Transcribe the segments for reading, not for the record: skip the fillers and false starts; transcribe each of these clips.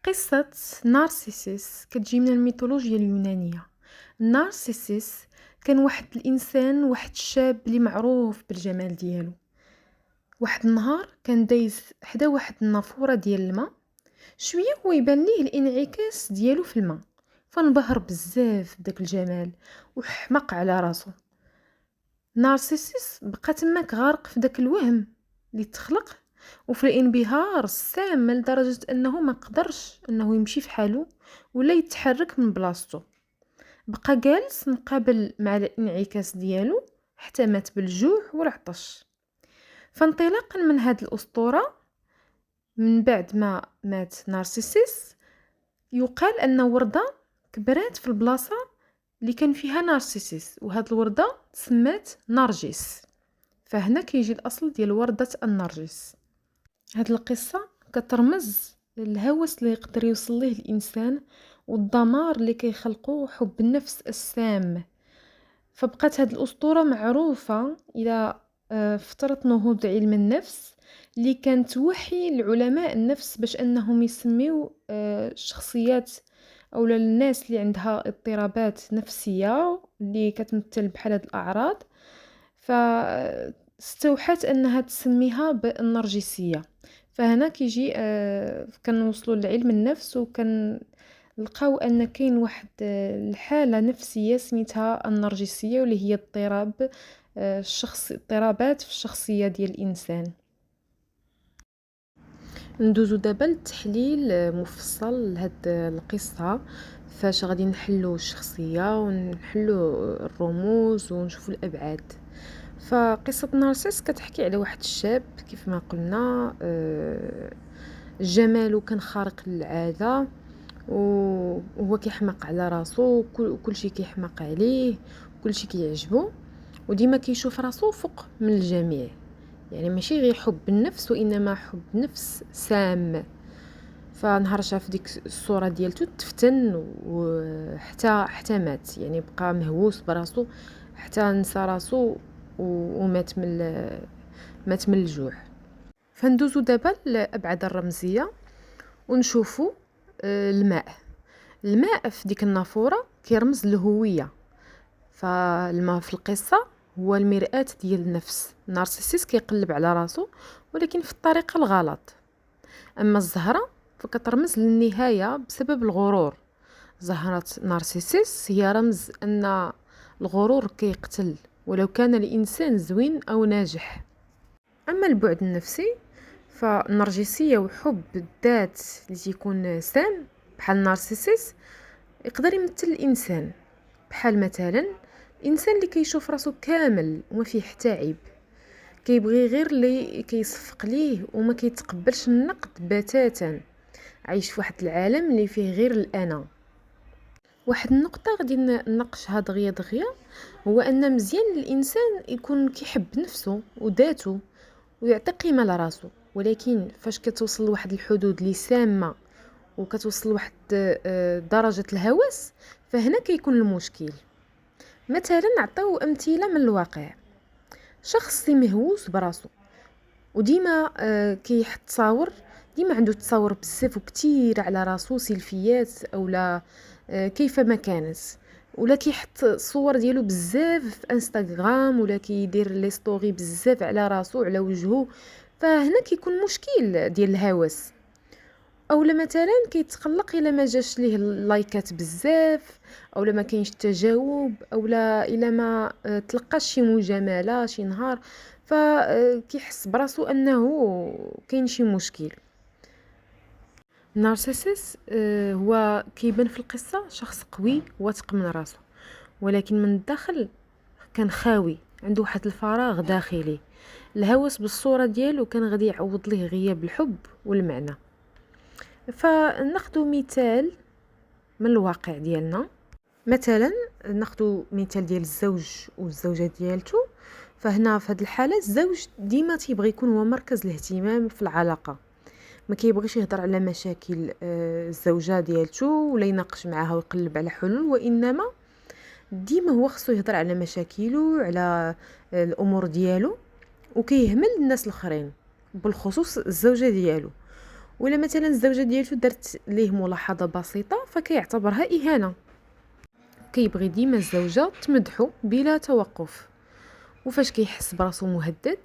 قصة نارسيسيس كتجي من الميثولوجيا اليونانية. نارسيسيس كان واحد الإنسان، واحد الشاب اللي معروف بالجمال ديالو. واحد النهار كان دايز حدا واحد النافورة ديال الماء، شوية هو يبان ليه الانعكاس ديالو في الماء، فانبهر بزاف بداك الجمال وحمق على راسو. نارسيسيس بقى تماك غارق في داك الوهم اللي تخلق، وفي الانبهار السام لدرجة انه ما قدرش انه يمشي في حاله ولا يتحرك من بلاصتو. بقى جالس مقابل مع الانعكاس ديالو حتى مات بالجوع والعطش. فانطلاقا من هاد الأسطورة، من بعد ما مات نارسيسيس، يقال أن وردة كبرات في البلاصة اللي كان فيها نارسيسيس، وهاد الوردة تسمات نرجس. فهنا كيجي الأصل ديال وردة النرجس. هاد القصة كترمز للهوس اللي يقدر يوصل ليه الإنسان والدمار اللي كيخلقو حب النفس السام. فبقات هاد الأسطورة معروفة إلى فترة نهوض علم النفس، اللي كانت توحي لعلماء النفس باش أنهم يسميو الشخصيات أو الناس اللي عندها اضطرابات نفسية اللي كتمثل بحال هاد الأعراض، فاستوحت أنها تسميها بالنرجسية. فهنا كيجي كنوصلوا لعلم النفس لقاو ان كاين واحد الحاله نفسيه سميتها النرجسيه، واللي هي اضطراب اضطرابات في الشخصيه ديال الانسان. ندوزو دابا للتحليل مفصل لهاد القصه، فاش غادي نحلو الشخصيه ونحلو الرموز ونشوفو الابعاد. فقصه نارسيس كتحكي على واحد الشاب كيف ما قلنا، جماله كان خارق للعاده، وهو كيحماق على راسو، كل شيء كيحماق عليه، كل شيء كيعجبو، وديما كيشوف راسو فوق من الجميع. يعني ماشي غير حب النفس، وانما حب نفس سام. فنهار شاف ديك الصوره ديالته تفتن وحتى مات، يعني بقى مهووس براسو حتى نسى راسو ومات مات من الجوع. فندوزو دابا للابعاد الرمزيه ونشوفو الماء. الماء في ديك النافورة كيرمز للهوية، فالماء في القصة هو المرآة ديال النفس. نارسيسيس كيقلب على راسو ولكن في الطريقة الغلط. أما الزهرة فكترمز للنهاية بسبب الغرور. زهرة نارسيسيس هي رمز أن الغرور كيقتل ولو كان الإنسان زوين أو ناجح. أما البعد النفسي فالنرجسية وحب الذات اللي تيكون سام بحال النارسيسيس يقدر يمثل الانسان، بحال مثلا الانسان اللي كيشوف راسو كامل وما فيه حتى عيب، كيبغي غير اللي كيصفق ليه وما كيتقبلش النقد بتاتا، عايش في واحد العالم اللي فيه غير الانا. واحد النقطه غادي نناقشها دغيا دغيا، هو ان مزيان الانسان يكون كيحب نفسه وذاته ويعطي قيمه لراسو، ولكن فاش كتوصل لواحد الحدود اللي سامه وكتوصل لواحد درجة الهوس، فهنا كيكون المشكل. مثلا نعطيو امثله من الواقع. شخص مهووس براسو وديما كيحط تصاور، ديما عنده تصاور بزاف وكتير على راسو، سيلفيات اولا كيف ما كانت، ولا كيحط الصور ديالو بزاف في انستغرام، ولا كيدير لي ستوري بزاف على راسو على وجهه. فهنا كيكون مشكل ديال الهوس. اولا مثلا كيتقلق الا ما جاش ليه اللايكات بزاف، اولا ما كاينش التجاوب، اولا الا ما تلقاش شي مجامله شي نهار، فكيحس براسو انه كاين شي مشكل. النارسيسيس هو كيبان في القصه شخص قوي واثق من راسو، ولكن من الداخل كان خاوي، عنده واحد الفراغ داخلي. الهوس بالصوره ديالو كان غادي يعوض ليه غياب الحب والمعنى. فناخذ مثال من الواقع ديالنا. مثلا ناخذ مثال ديال الزوج والزوجه ديالته. فهنا في هذه الحاله الزوج ديما تيبغي يكون هو مركز الاهتمام في العلاقه، ما كيبغيش يهضر على مشاكل الزوجه ديالته ولا يناقش معها ويقلب على حلول، وانما ديما هو خصو يهضر على مشاكله، على الامور ديالو، وكيهمل الناس الاخرين بالخصوص الزوجه ديالو. ولا مثلا الزوجه ديالو دارت ليه ملاحظه بسيطه فكيعتبرها اهانه. كيبغي ديما الزوجه تمدحو بلا توقف، وفاش كيحس براسو مهدد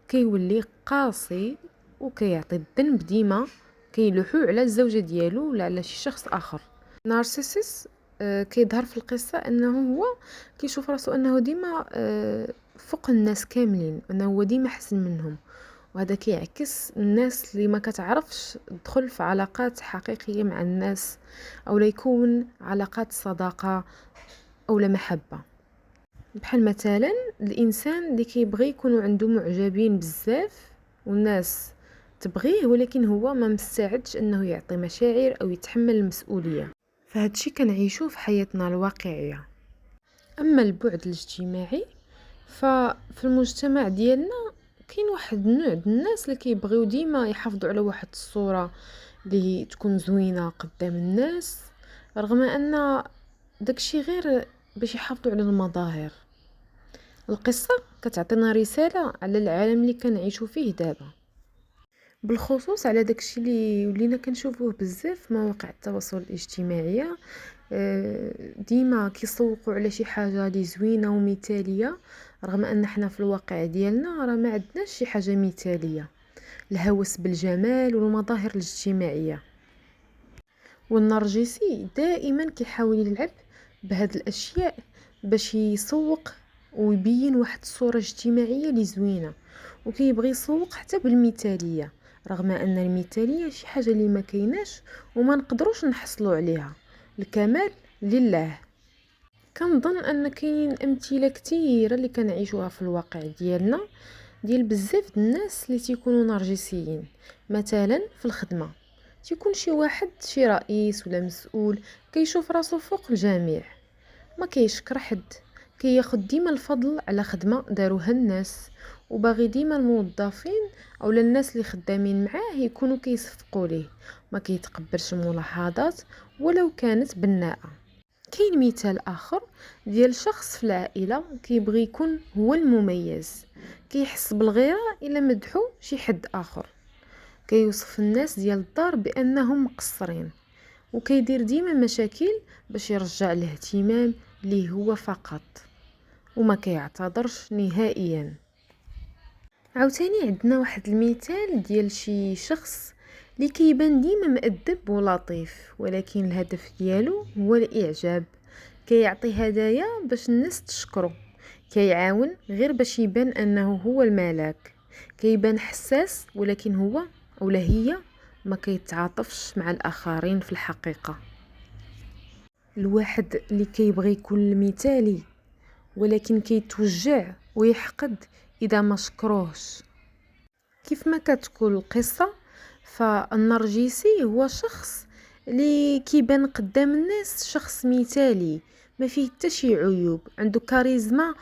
كيولي قاسي وكيعطي الذنب ديما كيلوحو على الزوجه ديالو ولا على شي شخص اخر. نارسيسيس كيظهر في القصه انه هو كيشوف راسو انه ديما فوق الناس كاملين، انه هو ديما احسن منهم، وهذا كيعكس الناس اللي ما كتعرفش تدخل في علاقات حقيقيه مع الناس او لا يكون علاقات صداقه او لا محبه. بحال مثلا الانسان اللي كيبغي يكونوا عنده معجبين بزاف والناس تبغيه، ولكن هو ما مستعدش انه يعطي مشاعر او يتحمل المسؤوليه، فهاد الشيء كنعيشوه في حياتنا الواقعيه. اما البعد الاجتماعي ففي المجتمع ديالنا كاين واحد النوع د الناس اللي كيبغيو ديما يحافظوا على واحد الصوره اللي تكون زوينه قدام الناس، رغم ان داكشي غير باش يحافظوا على المظاهر. القصه كتعطينا رساله على العالم اللي كنعيشوا فيه دابا، بالخصوص على داكشي اللي ولينا كنشوفوه بزاف في مواقع التواصل الاجتماعيه. ديما كيسوقوا على شي حاجه اللي زوينه ومثاليه، رغم ان احنا في الواقع ديالنا راه ما عندناش شي حاجه مثاليه. الهوس بالجمال والمظاهر الاجتماعيه، والنرجسي دائما كيحاول يلعب بهاد الاشياء باش يسوق ويبين واحد الصوره اجتماعيه اللي زوينه، وكيبغي يسوق حتى بالمثاليه، رغم ان المثاليه شي حاجه اللي ما كايناش وما نقدروش نحصلوا عليها. الكمال لله. كنظن ان كاين امثله كثيره اللي كنعيشوها في الواقع ديالنا ديال بزاف د الناس اللي تيكونوا نرجسيين. مثلا في الخدمه تيكون شي واحد، شي رئيس ولا مسؤول كيشوف راسو فوق الجميع، ما كيشكر حد، كياخد ديما الفضل على خدمه داروها الناس، وباغي ديما الموظفين او الناس اللي خدامين معاه يكونوا كيصفقوا ليه، ما كيتقبلش الملاحظات ولو كانت بناءه. كاين مثال اخر ديال شخص في العائله كيبغي يكون هو المميز، كيحس بالغيره الا مدحو شي حد اخر، كيوصف الناس ديال الدار بانهم مقصرين، وكيدير ديما مشاكل باش يرجع الاهتمام ليه هو فقط، وما كيعتذرش نهائيا. عاوتاني عندنا واحد المثال ديال شي شخص اللي كيبان ديما مؤدب ولطيف، ولكن الهدف ديالو هو الاعجاب، كيعطي هدايا باش الناس تشكره، كيعاون غير باش يبان انه هو الملاك، كيبان حساس ولكن هو ولا هي ما كيتعاطفش مع الاخرين في الحقيقه. الواحد اللي كيبغي يكون المثالي ولكن كيتوجع ويحقد اذا ما شكروهش. كيف ما كتقول القصه، فالنرجسي هو شخص اللي كيبان قدام الناس شخص مثالي ما فيه حتى شي عيوب، عنده كاريزما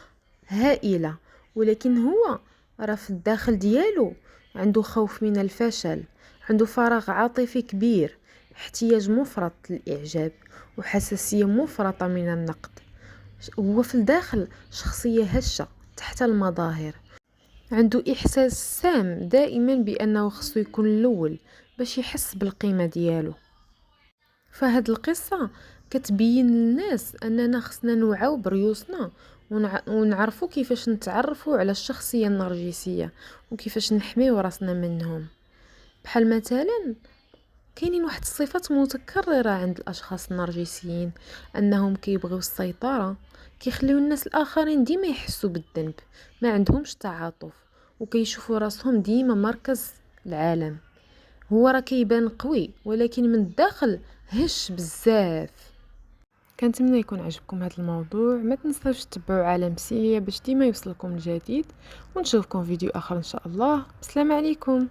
هائله، ولكن هو راه في الداخل ديالو عنده خوف من الفشل، عنده فراغ عاطفي كبير، احتياج مفرط للاعجاب، وحساسيه مفرطه من النقد. هو في الداخل شخصيه هشه تحت المظاهر، عنده احساس سام دائما بانه خصو يكون الاول باش يحس بالقيمه ديالو. فهاد القصه كتبين للناس اننا خصنا نوعاو بريوسنا ونعرفوا كيفاش نتعرفوا على الشخصيه النرجسيه وكيفاش نحميو راسنا منهم. بحال مثلا كاينين واحد الصفات متكرره عند الاشخاص النرجسيين، انهم كيبغيو السيطره، كيخليو الناس الاخرين ديما يحسوا بالذنب، ما عندهمش تعاطف، وكيشوفوا راسهم ديما مركز العالم. هو راه كيبان قوي ولكن من الداخل هش بزاف. كنتمنى يكون عجبكم هذا الموضوع، ما تنساوش تتبعوا عالم سيليا باش ديما يوصلكم الجديد، ونشوفكم فيديو اخر ان شاء الله. السلام عليكم.